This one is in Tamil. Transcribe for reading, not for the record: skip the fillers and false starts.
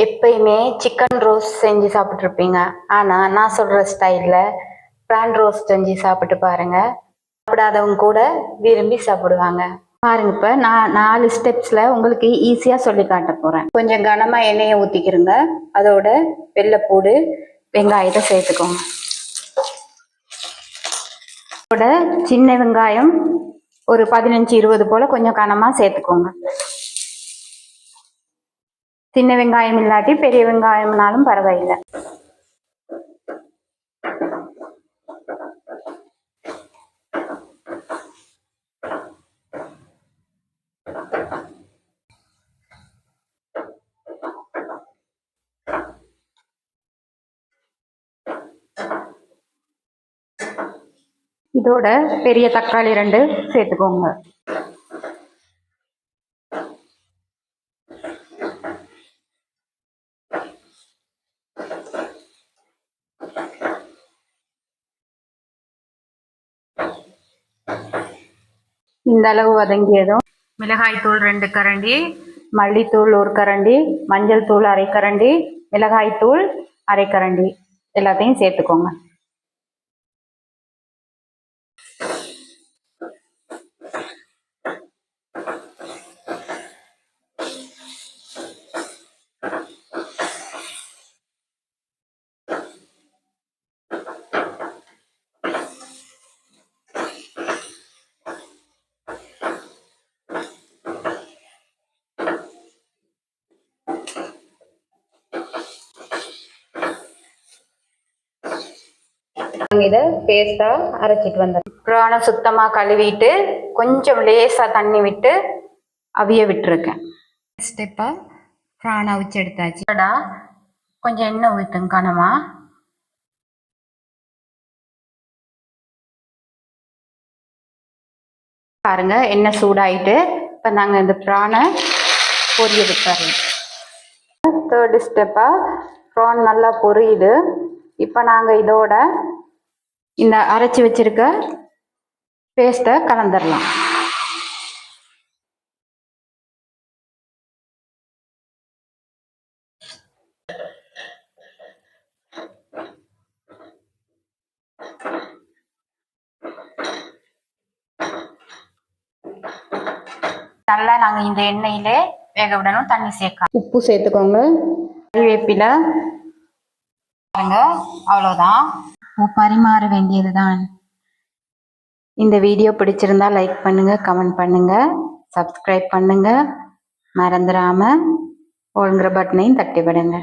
எப்பயுமே சிக்கன் ரோஸ்ட் செஞ்சு சாப்பிட்ருப்பீங்க. ஆனால் நான் சொல்கிற ஸ்டைலில் ப்ரான் ரோஸ்ட் செஞ்சு சாப்பிட்டு பாருங்க. சாப்பிடாதவங்க கூட விரும்பி சாப்பிடுவாங்க. பாருங்க, இப்போ நான் 4 ஸ்டெப்ஸில் உங்களுக்கு ஈஸியாக சொல்லி காட்ட போகிறேன். கொஞ்சம் கனமாக எண்ணெயை ஊற்றிக்கிறோங்க. அதோட வெள்ளைப்பூடு வெங்காயத்தை சேர்த்துக்கோங்க. அதோட சின்ன வெங்காயம் ஒரு 15-20 போல் கொஞ்சம் கனமாக சேர்த்துக்கோங்க. சின்ன வெங்காயம் இல்லாட்டி பெரிய வெங்காயம்னாலும் பரவாயில்லை. இதோட பெரிய தக்காளி 2 சேர்த்துக்கோங்க. இந்த அளவு வதங்கியதும் மிளகாய் தூள் 2 கரண்டி, மல்லித்தூள் 1 கரண்டி, மஞ்சள் தூள் 1/2 கரண்டி, மிளகாய் தூள் 1/2 கரண்டி எல்லாத்தையும் சேர்த்துக்கோங்க. இதை பேஸ்ட்டாக அரைச்சிட்டு வந்துடுறோம். ப்ரானை சுத்தமாக கழுவிட்டு கொஞ்சம் லேசாக தண்ணி விட்டு அவிய விட்டுருக்கேன். ஸ்டெப்பாக ப்ரானை அவிச்சு எடுத்தாச்சு. கொஞ்சம் எண்ணெய் ஊற்றுங்க கனமா. பாருங்க, எண்ணெய் சூடாயிட்டு இப்போ நாங்கள் இந்த ப்ரானை பொரிய விட்டுறோம். 3rd ஸ்டெப்பாக ப்ரான் நல்லா பொரியுது. இப்போ நாங்கள் இதோட இந்த அரைச்சி வச்சிருக்க பேஸ்ட்டை கலந்துடலாம். நல்லா நாங்கள் இந்த எண்ணெயிலே வேக விடணும். தண்ணி சேர்க்க உப்பு சேர்த்துக்கோங்க. கறிவேப்பிலை பாருங்க, அவ்வளோதான். பரிமாற வேண்டியதுதான். இந்த வீடியோ பிடிச்சிருந்தா லைக் பண்ணுங்க, கமெண்ட் பண்ணுங்க, சப்ஸ்கிரைப் பண்ணுங்க, மறந்துடாம ஓடுங்கிற பட்டனையும் தட்டி விடுங்க.